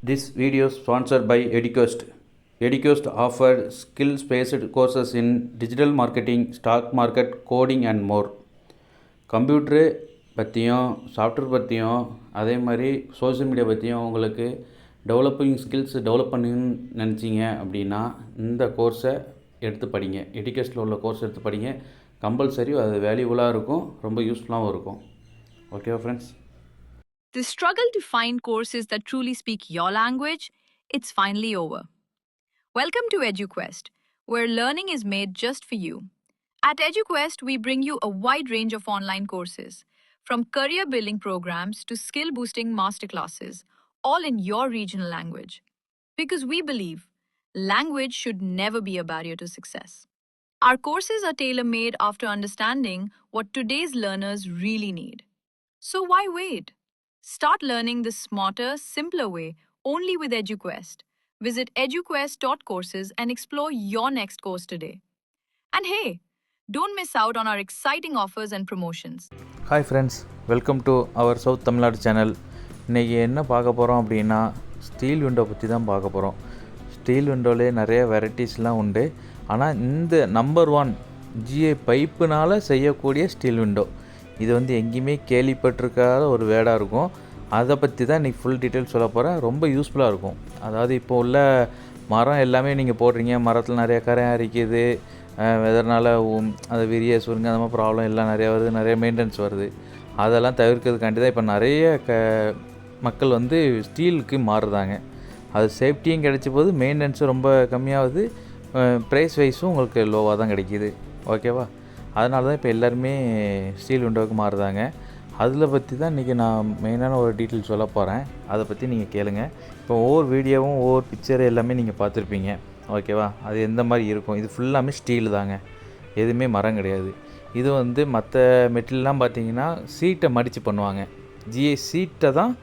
This video is sponsored by Eduquest. Eduquest offers skill-based courses in digital marketing, stock market, coding and more. Computer பற்றியும் software பற்றியும் அதே மாதிரி social media பற்றியும் உங்களுக்கு developing skills develop பண்ணணும்னு நினச்சிங்க அப்படின்னா இந்த கோர்ஸை எடுத்து படிங்க. எடிகேஸ்டில் உள்ள கோர்ஸ் எடுத்து படிங்க. கம்பல்சரி அது வேல்யூபுல்லாக இருக்கும், ரொம்ப யூஸ்ஃபுல்லாகவும் இருக்கும். ஓகேவா friends? The struggle to find courses that truly speak your language, it's finally over. Welcome to EduQuest, where learning is made just for you. At EduQuest, we bring you a wide range of online courses, from career building programs to skill boosting masterclasses, all in your regional language. Because we believe language should never be a barrier to success. Our courses are tailor made after understanding what today's learners really need. So why wait? Start learning the smarter, simpler way only with EduQuest. Visit eduquest.courses and explore your next course today. And hey, don't miss out on our exciting offers and promotions. Hi friends, welcome to our South Tamil Nadu channel. இன்றைக்கி என்ன பார்க்க போகிறோம் அப்படின்னா steel window பற்றி தான் பார்க்க போகிறோம். Steel விண்டோவிலே நிறைய வெரைட்டிஸ்லாம் உண்டு. ஆனால் இந்த நம்பர் 1 GI பைப்புனால் செய்யக்கூடிய ஸ்டீல் விண்டோ இது எங்கேயுமே கேள்விப்பட்டிருக்காத ஒரு வேர்டாக இருக்கும். அதை பற்றி தான் இன்றைக்கி ஃபுல் டீட்டெயில் சொல்ல போகிறேன். ரொம்ப யூஸ்ஃபுல்லாக இருக்கும். அதாவது இப்போ உள்ள மரம் எல்லாமே நீங்கள் போடுறீங்க, மரத்தில் நிறைய கரை அரிக்குது, வெதர்னால் அது விரிய சுருங்க அந்த மாதிரி ப்ராப்ளம் எல்லாம் நிறையா வருது, நிறைய மெயின்டெனன்ஸ் வருது. அதெல்லாம் தவிர்க்கிறதுக்காண்டி தான் இப்போ நிறைய மக்கள் ஸ்டீலுக்கு மாறுதாங்க. அது சேஃப்டியும் கிடைச்ச போது மெயின்டெனன்ஸும் ரொம்ப கம்மியாகுது, ப்ரைஸ் வைஸும் உங்களுக்கு லோவாக தான் கிடைக்கிது. ஓகேவா? அதனால தான் இப்போ எல்லாருமே ஸ்டீல் விண்டோவுக்கு மாறுதாங்க. அதில் பற்றி தான் இன்றைக்கி நான் மெயினான ஒரு டீட்டெயில் சொல்ல போகிறேன். அதை பற்றி நீங்கள் கேளுங்க. இப்போ ஒவ்வொரு வீடியோவும் ஒவ்வொரு பிக்சர் எல்லாமே நீங்கள் பார்த்துருப்பீங்க. ஓகேவா? அது எந்த மாதிரி இருக்கும்? இது ஃபுல்லாமே ஸ்டீல் தாங்க, எதுவுமே மரம் கிடையாது. இது மற்ற மெட்டீரியல்லாம் பார்த்தீங்கன்னா சீட்டை மடித்து பண்ணுவாங்க. GI சீட்டை தான்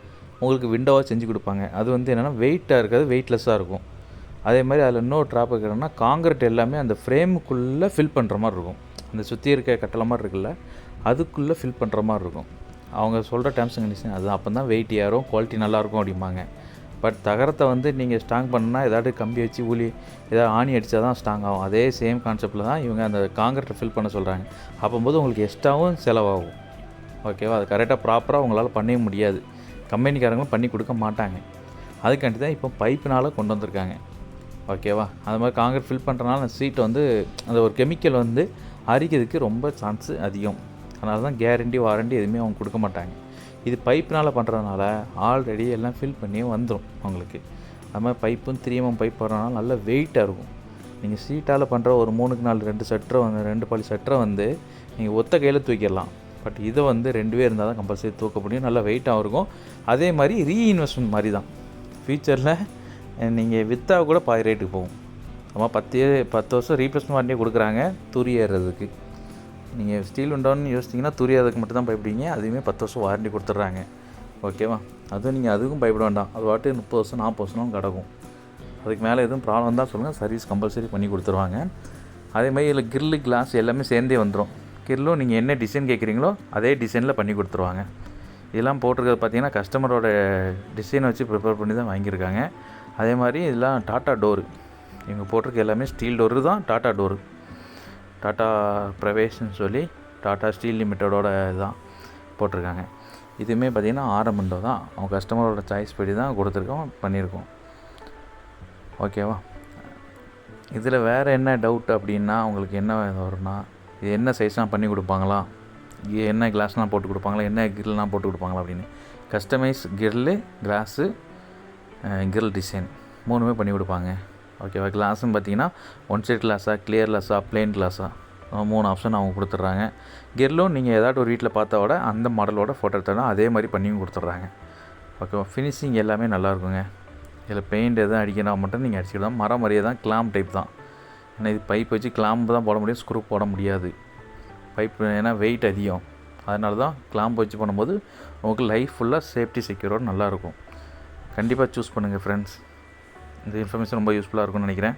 உங்களுக்கு விண்டோவாக செஞ்சு கொடுப்பாங்க. அது என்னென்னா வெயிட்டாக இருக்காது, வெயிட்லெஸ்ஸாக இருக்கும். அதே மாதிரி அதில் இன்னொரு ட்ராபிக் என்னென்னா காங்கிரீட் எல்லாமே அந்த ஃப்ரேமுக்குள்ளே ஃபில் பண்ணுற மாதிரி இருக்கும். அந்த சுற்றி இருக்க கட்டளை மாதிரி இருக்குல்ல, அதுக்குள்ளே ஃபில் பண்ணுற மாதிரி இருக்கும். அவங்க சொல்கிற டேர்ம்ஸ் அண்ட் கண்டிஷன் அது அப்போ தான் வெயிட் ஏறும், குவாலிட்டி நல்லாயிருக்கும் அப்படிம்பாங்க. பட் தகரத்தை நீங்கள் ஸ்ட்ராங் பண்ணால் ஏதாவது கம்பி வச்சு ஏதாவது ஆணி அடித்தா தான் ஸ்ட்ராங் ஆகும். அதே சேம் கான்செப்டில் தான் இவங்க அந்த காங்கிரீட்டை ஃபில் பண்ண சொல்கிறாங்க. அப்போது உங்களுக்கு எக்ஸ்ட்ராவும் செலவாகும். ஓகேவா? அது கரெக்டாக ப்ராப்பராக உங்களால் பண்ணவே முடியாது, கம்பெனிக்காரங்களும் பண்ணி கொடுக்க மாட்டாங்க. அதுக்காண்டி தான் இப்போ பைப்பினால் கொண்டு வந்திருக்காங்க. ஓகேவா? அது மாதிரி காங்கிரீட் ஃபில் பண்ணுறதுனால அந்த சீட்டை அந்த ஒரு கெமிக்கல் அரிக்கிறதுக்கு ரொம்ப சான்ஸு அதிகம். அதனால தான் கேரண்டி வாரண்டி எதுவுமே அவங்க கொடுக்க மாட்டாங்க. இது பைப்பினால் பண்ணுறதுனால ஆல்ரெடி எல்லாம் ஃபில் பண்ணி வந்துடும் உங்களுக்கு. அது மாதிரி பைப்பும் 3mm பைப் போடுறதுனால நல்ல வெயிட்டாக இருக்கும். நீங்கள் சீட்டால் பண்ணுற ஒரு 3க்கு 4 2 சட்டரை 2 பாலி சட்டரை நீங்கள் ஒத்த கையில் தூக்கிடலாம். பட் இதை 2 பேர் இருந்தால் தான் கம்பல்சரி தூக்க முடியும். நல்ல வெயிட்டாகவும் இருக்கும். அதே மாதிரி ரீஇன்வெஸ்ட்மெண்ட் மாதிரி தான். ஃபியூச்சரில் நீங்கள் விற்றா கூட பாதி ரேட்டுக்கு போகும். நம்ம 10 வருஷம் ரீப்ளேஸ்மெண்ட் வாரண்டியே கொடுக்குறாங்க துரி ஏறுறதுக்கு. நீங்கள் ஸ்டீல் விண்டோன்னு யோசிச்சிங்கன்னா துரி ஏறதுக்கு மட்டும் தான் பயப்படுவீங்க. அதுவுமே 10 வருஷம் வாரண்டி கொடுத்துட்றாங்க. ஓகேவா? நீங்கள் அதுக்கும் பயப்பட வேண்டாம். அது 30 வருஷம் 40 வருஷம் கிடக்கும். அதுக்கு மேலே எதுவும் ப்ராப்ளம் தான் சொல்லுங்கள், சர்வீஸ் கம்பல்சரி பண்ணி கொடுத்துருவாங்க. அதே மாதிரி இதில் கிரில்லு கிளாஸ் எல்லாமே சேர்ந்தே வந்துடும். கிரில்லும் நீங்கள் என்ன டிசைன் கேட்குறீங்களோ அதே டிசைனில் பண்ணி கொடுத்துருவாங்க. இதெல்லாம் போட்டிருக்கிறது பார்த்தீங்கன்னா கஸ்டமரோட டிசைனை வச்சு ப்ரிப்பேர் பண்ணி தான் வாங்கியிருக்காங்க. அதே மாதிரி இதெல்லாம் டாட்டா டோரு. இவங்க போட்டிருக்க எல்லாமே ஸ்டீல் டோரு தான், டாட்டா டோரு. டாட்டா ப்ரவேஷ்னு சொல்லி டாட்டா ஸ்டீல் லிமிட்டடோட தான் போட்டிருக்காங்க. இதுவுமே பார்த்திங்கன்னா RM விண்டோ தான். அவங்க கஸ்டமரோட சாய்ஸ் படி தான் கொடுத்துருக்கோம், பண்ணியிருக்கோம். ஓகேவா? இதில் வேறு என்ன டவுட் அப்படின்னா உங்களுக்கு என்ன வரும்னா, இது என்ன சைஸ்லாம் பண்ணி கொடுப்பாங்களா, இது என்ன கிளாஸ்லாம் போட்டு கொடுப்பாங்களா, என்ன கிரில்லாம் போட்டு கொடுப்பாங்களா அப்படின்னு. Customise grill, glass, grill design 3மே பண்ணி கொடுப்பாங்க. ஓகேவா? கிளாஸும் பார்த்தீங்கன்னா 1 சைட் கிளாஸாக, கிளியர் கிளாஸாக, பிளெயின் கிளாஸாக 3 ஆப்ஷன் அவங்க கொடுத்துட்றாங்க. கிரில்லும் நீங்கள் ஏதாட்டு ஒரு வீட்டில் பார்த்தோட அந்த மாடலோட ஃபோட்டோ எடுத்தோன்னா அதே மாதிரி பண்ணியும் கொடுத்துட்றாங்க. ஓகேவா? ஃபினிஷிங் எல்லாமே நல்லாயிருக்குங்க. இதில் பெயிண்ட் எதுவும் அடிக்கணும் மட்டும் நீங்கள் அடிச்சுக்கலாம். மரம் மாதிரியே தான், கிளாம்ப் டைப் தான். ஏன்னா இது பைப் வச்சு கிளாம்பு தான் போட முடியும், ஸ்க்ரூ போட முடியாது. பைப் ஏன்னா வெயிட் அதிகம். அதனால தான் கிளாம்ப் வச்சு பண்ணும்போது உங்களுக்கு லைஃப் ஃபுல்லாக சேஃப்டி செக்யூரோடு நல்லாயிருக்கும். கண்டிப்பாக சூஸ் பண்ணுங்கள் ஃப்ரெண்ட்ஸ். இந்த இன்ஃபர்மேஷன் ரொம்ப யூஸ்ஃபுல்லாக இருக்கும்னு நினைக்கிறேன்.